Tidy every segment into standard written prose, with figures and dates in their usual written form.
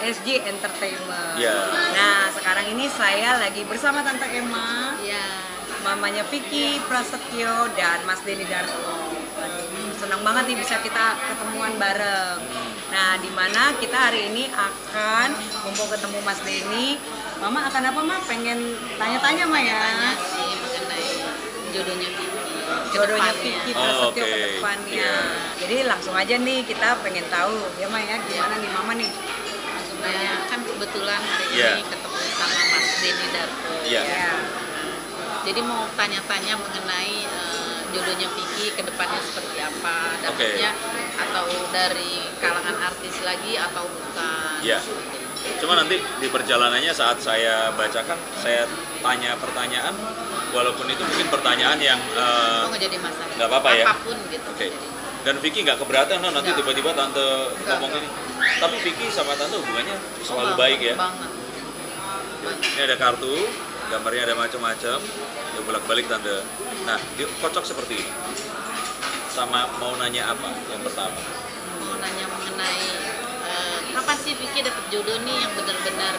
SG Entertainment. Ya. Nah, sekarang ini saya lagi bersama Tante Emma, Ya. mamanya Vicky Prasetyo dan Mas Denny Darto. Senang banget nih bisa kita ketemuan bareng. Nah, di mana kita hari ini akan mumpung ketemu Mas Denny, Mama akan apa, Ma? Pengen tanya-tanya, Ma, ya? Tanya sih mengenai jodohnya Vicky. Jodohnya Kedepannya. Vicky Prasetyo oke. ke depannya. Iya. Jadi langsung aja nih kita pengen tahu ya, Ma, ya, gimana nih Mama nih? Sebenarnya kan kebetulan hari Iya. ini ketemu sama Mas Denny Darto. Iya. Ya. Jadi mau tanya-tanya mengenai jodohnya Vicky ke depannya seperti apa, dapatnya atau dari kalangan artis lagi atau bukan. Iya. Cuma nanti di perjalanannya saat saya bacakan, saya tanya pertanyaan, walaupun itu mungkin pertanyaan yang Oh, nggak jadi masalah. nggak apa-apa ya? Apapun gitu. Oke. Jadi. Dan Vicky nggak keberatan no, nanti Nggak. tiba-tiba tante Nggak. ngomong ini. Tapi Vicky sama tante hubungannya selalu Oh, baik ya. Banget. Ini ada kartu, gambarnya ada macam-macam. Ya bolak-balik tante. Nah, dia kocok seperti ini. Sama mau nanya apa yang pertama? Mau nanya mengenai kapan sih Vicky dapet jodoh nih yang benar-benar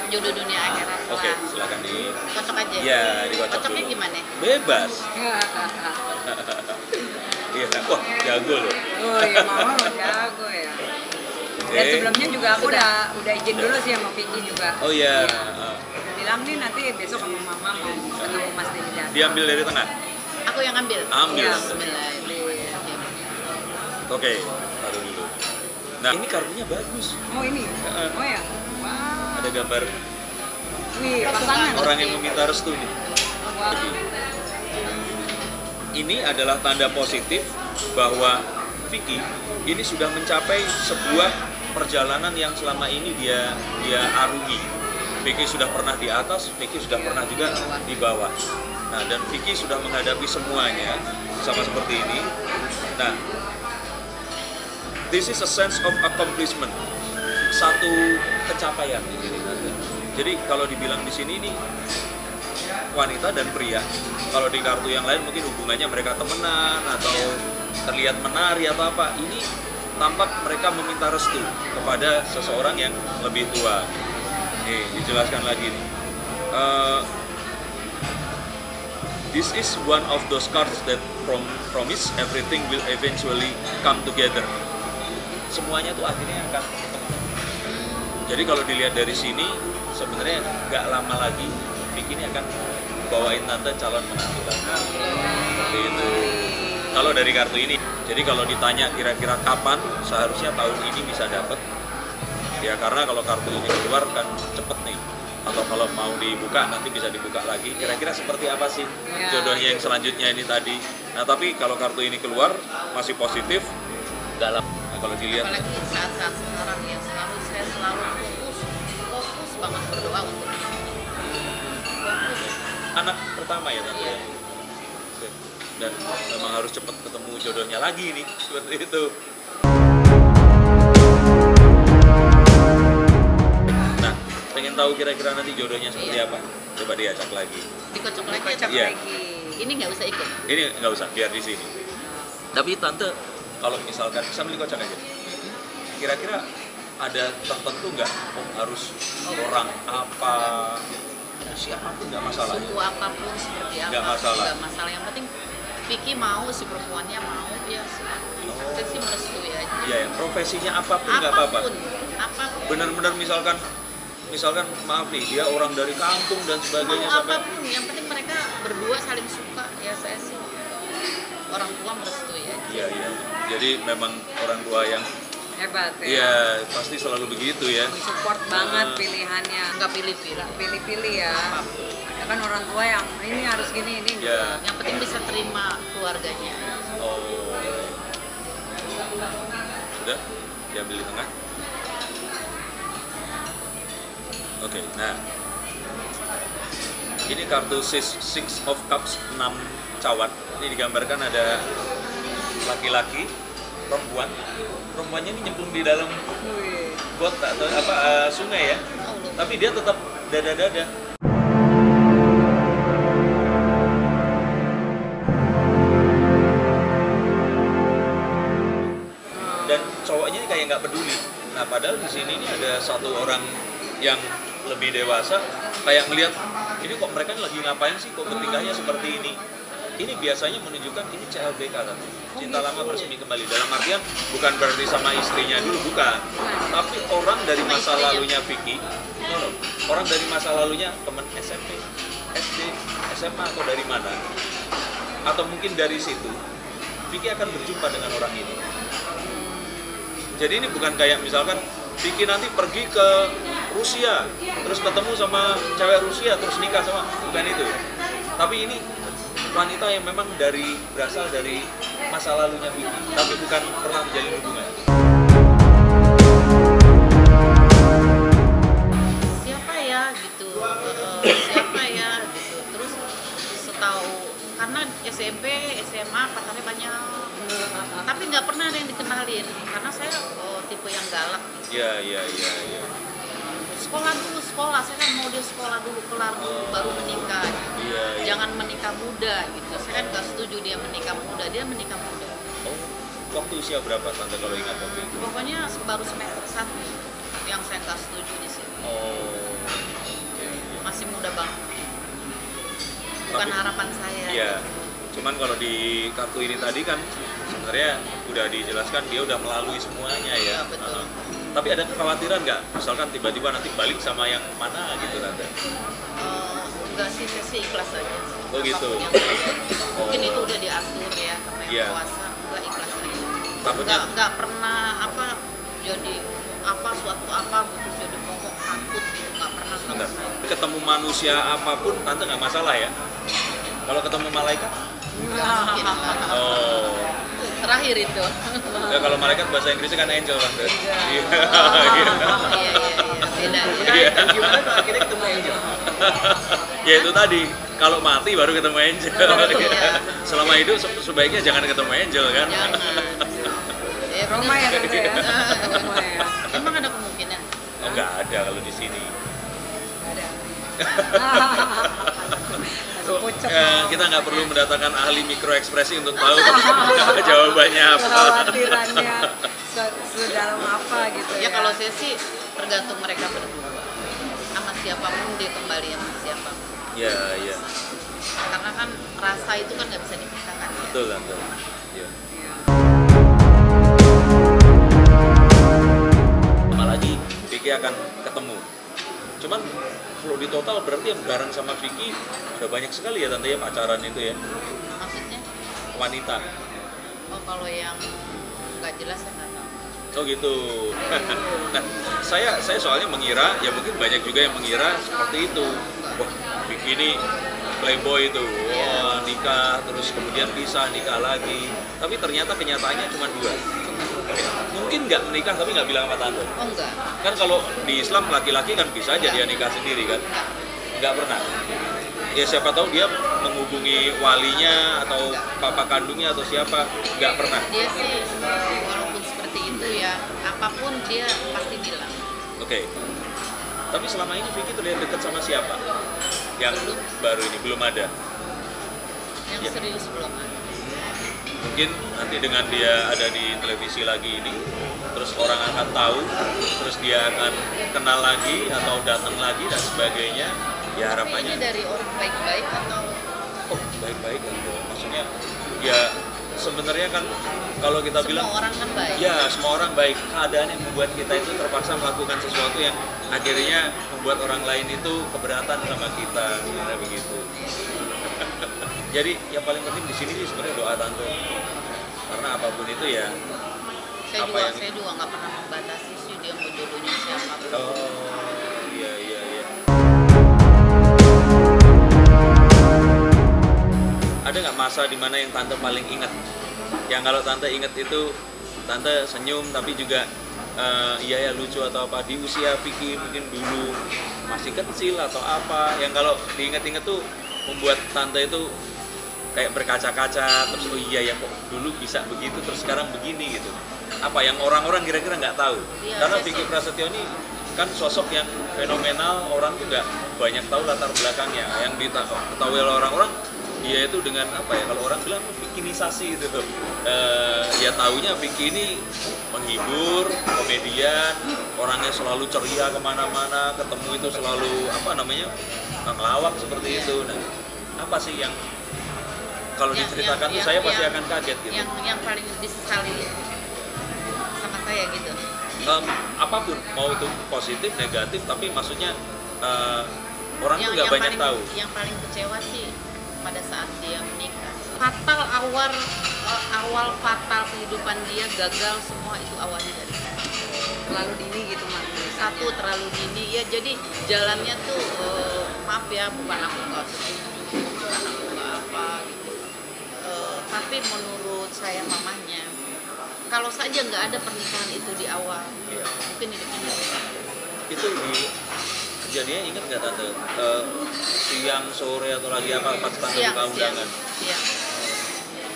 jodoh dunia akhirat. Oke, lah. silakan di. Kocok aja. Iya, dikocok Kocoknya dulu. gimana? Bebas. Iya, wah jago loh. Oh iya, Mama udah jago ya. Dan Oke. sebelumnya juga aku udah izin dulu sih sama Vicky juga. Oh iya. Udah bilang nih nanti besok sama Mama mau ketemu Mas Denny Darto. Diambil dari tengah. Aku yang ambil. Ambil. Iya. Bismillahirrahmanirrahim. Oke, taruh dulu. Nah, ini kartunya bagus. Oh ini? Heeh. Oh ya? Wow. Ada gambar Wih, pasangan. orang yang meminta restu nih. Wow. Ini adalah tanda positif bahwa Vicky ini sudah mencapai sebuah perjalanan yang selama ini dia arungi. Vicky sudah pernah di atas, Vicky sudah pernah juga di bawah. Nah, dan Vicky sudah menghadapi semuanya sama seperti ini. Nah, this is a sense of accomplishment. Satu pencapaian di sini. Jadi kalau dibilang di sini ini wanita dan pria. Kalau di kartu yang lain mungkin hubungannya mereka temenan atau terlihat menari atau apa. Ini tampak mereka meminta restu kepada seseorang yang lebih tua. Nih, dijelaskan lagi nih. This is one of those cards that promise everything will eventually come together. Semuanya tuh akhirnya akan ketemu. Jadi kalau dilihat dari sini, sebenarnya nggak lama lagi Vicky ini akan bawain tante calon menantu tante. Seperti itu. Kalau dari kartu ini, jadi kalau ditanya kira-kira kapan, seharusnya tahun ini bisa dapat. Ya karena kalau kartu ini keluar kan cepet nih. Atau kalau mau dibuka nanti bisa dibuka lagi. Kira-kira seperti apa sih jodohnya yang selanjutnya ini tadi. Nah tapi kalau kartu ini keluar masih positif dalam. Nah, kalau dilihat. Apalagi saat-saat sekarang yang saya selalu fokus banget berdoa untuk dia. Fokus. Anak pertama ya tante. Dan memang harus cepat ketemu jodohnya lagi nih seperti itu. Nah, pengen tahu kira-kira nanti jodohnya seperti Iya. apa? Coba diacak lagi. Dikocok lagi. Kocok Iya. lagi. Ini nggak usah ikut. Ini nggak usah, biar di sini. Tapi tante, kalau misalkan sambil dikocok aja. Kira-kira ada tertentu nggak? Oh, harus orang apa? Siapapun nggak masalah. Suku apapun seperti apa. Nggak masalah. Nggak masalah. Yang penting Vicky mau, si perempuannya mau, ya saya sih merestui aja. Iya, ya. Profesinya apapun nggak apa-apa. Apapun. Benar-benar misalkan maaf nih dia orang dari kampung dan sebagainya Mau sampai apapun, yang penting mereka berdua saling suka. Ya saya sih orang tua merestui aja. iya. Jadi memang orang tua yang Hebat ya. iya pasti selalu begitu ya. Support banget pilihannya. Nggak pilih-pilih. Nggak pilih-pilih ya. Ada kan orang tua yang ini harus gini ini. Ya. Yang penting bisa terima keluarganya. Oh. Sudah diambil di tengah. Oke, nah ini kartu Six of Cups 6 cawan. Ini digambarkan ada laki-laki, perempuannya ini nyemplung di dalam Wih. got atau apa sungai ya, tapi dia tetap dada-dada. Dan cowoknya ini kayak nggak peduli. Nah Nah padahal di sini ini ada satu orang yang lebih dewasa kayak ngelihat ini kok mereka lagi ngapain sih, kok bertingkahnya seperti ini. Ini biasanya menunjukkan ini CLBK kan, cinta lama bersemi kembali. Dalam artian bukan berarti sama istrinya dulu, bukan. Tapi orang dari masa lalunya Vicky, orang dari masa lalunya teman SMP, SD, SMA atau dari mana, atau mungkin dari situ, Vicky akan berjumpa dengan orang ini. Jadi ini bukan kayak misalkan Vicky nanti pergi ke Rusia, terus ketemu sama cewek Rusia, terus nikah sama, bukan itu. Tapi ini wanita yang memang berasal dari masa lalunya Vicky, tapi bukan pernah menjalin hubungan. Siapa ya gitu, siapa ya gitu. Terus setahu karena SMP, SMA pacarnya banyak, tapi nggak pernah ada yang dikenalin karena saya tipe yang galak. Iya. Sekolah, saya kan mau dia sekolah dulu kelar dulu baru menikah. Iya. Jangan menikah muda gitu. Saya kan nggak setuju dia menikah muda, dia menikah muda. Oh, waktu usia berapa tante kalau ingat waktu itu? Pokoknya baru semester 1 yang saya nggak setuju di sini. Oh, Masih muda banget. Bukan harapan saya. Iya. Cuman kalau di kartu ini tadi kan sebenarnya udah dijelaskan dia udah melalui semuanya ya. Iya, betul. Tapi ada kekhawatiran nggak? Misalkan tiba-tiba nanti balik sama yang mana gitu tante? Enggak sih, saya sih ikhlas aja. Oh, gitu. Apapun yang terjadi. Mungkin itu udah diatur ya sama yang Iya. kuasa. Enggak ikhlas aja. Takutnya Nggak pernah jadi suatu gitu jadi pokok takut gitu nggak pernah sama Bentar. saya. Ketemu manusia apapun tante nggak masalah ya? Kalau ketemu malaikat? Mungkin nggak. Oh. Terakhir itu. Ya, kalau malaikat bahasa Inggrisnya kan angel tante. Iya. Iya, beda ya. Gimana tuh akhirnya ketemu Angel? Ya itu tadi, kalau mati baru ketemu angel. Iya. Selama hidup sebaiknya jangan ketemu angel kan? Jangan. Roma ya tante ya. Roma ya. Emang ada kemungkinan? Oh, nggak ada kalau di sini. Ada. Pucet. Kita nggak perlu mendatangkan ahli mikro ekspresi untuk tahu jawabannya apa. Kekhawatirannya sedalam apa gitu ya. Ya kalau saya sih tergantung mereka berdua. Sama siapapun dia kembali sama siapapun. Ya. Karena kan rasa itu kan nggak bisa dipisahkan ya. Betul tante. Ya. Apalagi Vicky akan ketemu. Cuman kalau di total berarti yang bareng sama Vicky udah banyak sekali ya tante ya pacaran itu ya, Maksudnya? wanita. Oh kalau yang nggak jelas saya nggak tahu. Oh gitu. Nah, saya soalnya mengira ya mungkin banyak juga yang mengira seperti itu. Wah, Vicky ini playboy itu, wah nikah terus kemudian pisah nikah lagi. Tapi ternyata kenyataannya cuma 2. Mungkin nggak menikah tapi nggak bilang sama tante. Oh enggak. Kan kalau di Islam laki-laki kan bisa aja dia nikah sendiri kan. Nggak pernah. Ya siapa tahu dia menghubungi walinya atau papa kandungnya atau siapa, nggak pernah. Dia sih walaupun seperti itu ya apapun dia pasti bilang. Oke. Tapi selama ini Vicky terlihat dekat sama siapa? Yang baru ini belum ada. Yang Ya. serius belum ada. Mungkin nanti dengan dia ada di televisi lagi ini, terus orang akan tahu, terus dia akan kenal lagi atau datang lagi dan sebagainya. Ya Tapi harapannya. ini dari orang baik-baik atau Oh baik-baik kan, maksudnya ya sebenarnya kan kalau kita semua bilang orang kan baik? ya semua orang baik, keadaan yang membuat kita itu terpaksa melakukan sesuatu yang akhirnya membuat orang lain itu keberatan sama kita, sebenarnya begitu. Jadi yang paling penting di sini sih sebenarnya doa tante, karena apapun itu ya. Saya juga nggak pernah membatasi sih dia mau jodohnya siapa. Oh iya. Ada nggak masa dimana yang tante paling ingat? Yang kalau tante ingat itu tante senyum tapi juga iya ya lucu atau apa di usia Vicky mungkin dulu masih kecil atau apa yang kalau diingat-ingat tuh membuat tante itu kayak berkaca-kaca terus oh iya ya kok dulu bisa begitu terus sekarang begini gitu. Apa yang orang-orang kira-kira nggak tahu? Iya, Karena saya Vicky sih- Prasetyo ini kan sosok yang fenomenal, orang tuh nggak banyak tahu latar belakangnya. Yang diketahui oleh orang-orang Iya itu dengan apa ya, kalau orang bilang bikinisasi gitu tuh. Ya taunya Vicky ini menghibur, komedian, orangnya selalu ceria kemana-mana, ketemu itu selalu apa namanya ngelawak seperti itu. Nah, apa sih yang kalau diceritakan tuh saya pasti akan kaget gitu. Yang paling disesali sama saya gitu. Apapun, mau itu positif, negatif, tapi maksudnya orang tuh nggak banyak tahu. Yang paling kecewa sih pada saat dia menikah. Awal fatal kehidupan dia gagal semua itu awalnya dari saya. Terlalu dini gitu Mak. Satu terlalu dini ya, jadi jalannya tuh maaf ya, bukan aku nggak setuju, bukan aku nggak apa gitu. Tapi menurut saya mamanya, kalau saja nggak ada pernikahan itu di awal, mungkin hidupnya nggak bisa. Itu di kejadiannya ingat nggak tante? Siang, sore atau lagi apa pas tanggal buka undangan? Siang.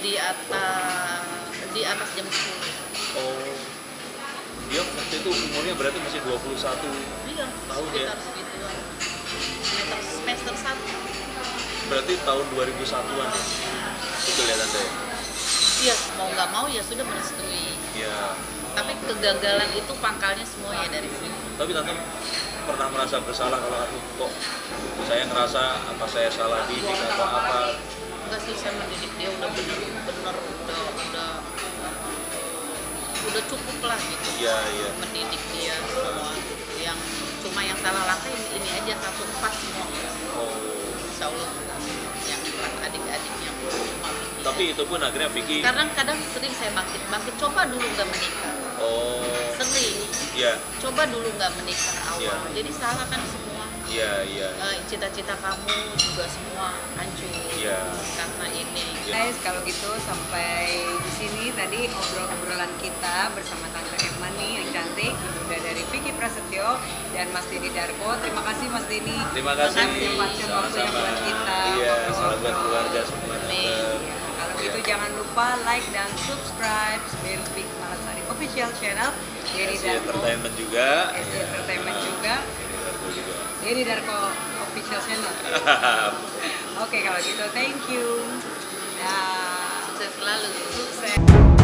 Di atas jam 10. Oh, dia waktu itu umurnya berarti masih 21 Iya, tahun ya? sekitar segituan. Semester 1. Berarti tahun 2001-an ya? Betul ya tante? Iya, mau nggak mau ya sudah merestui. Iya. Tapi kegagalan itu pangkalnya semua ya dari sini. Tapi tante pernah merasa bersalah kalau aku kok saya ngerasa apa saya salah didik atau apa? Enggak sih, saya mendidik dia udah bener udah cukup lah gitu. Iya, iya. Mendidik dia semua. Yang salah langkah ini aja 1/4 semua. Oh. Insya Allah yang 4 adik-adik yang cuma Vicky. Tapi itu pun akhirnya Vicky. Kadang sering saya bangkit. Coba dulu nggak menikah. Oh. Sering. Iya. Coba dulu nggak menikah awal. Iya. Jadi salah kan semua. Iya, iya. Cita-cita kamu juga semua hancur Iya. karena ini. Guys, kalau gitu sampai di sini tadi obrolan kita bersama Tante Emma nih yang cantik, Bunda dari Vicky Prasetyo dan Mas Denny Darko. Terima kasih Mas Denny. Terima kasih. Waktunya buat kita. Iya, ngobrol-ngobrol. selamat buat keluarga semua. Amin. Ya, kalau gitu jangan lupa like dan subscribe Vicky Malasari Official Channel. Denny SC Darko. Entertainment juga. SC Entertainment juga. Denny Darko Official Channel. Oke, kalau gitu thank you. Dah. Sukses selalu. Sukses.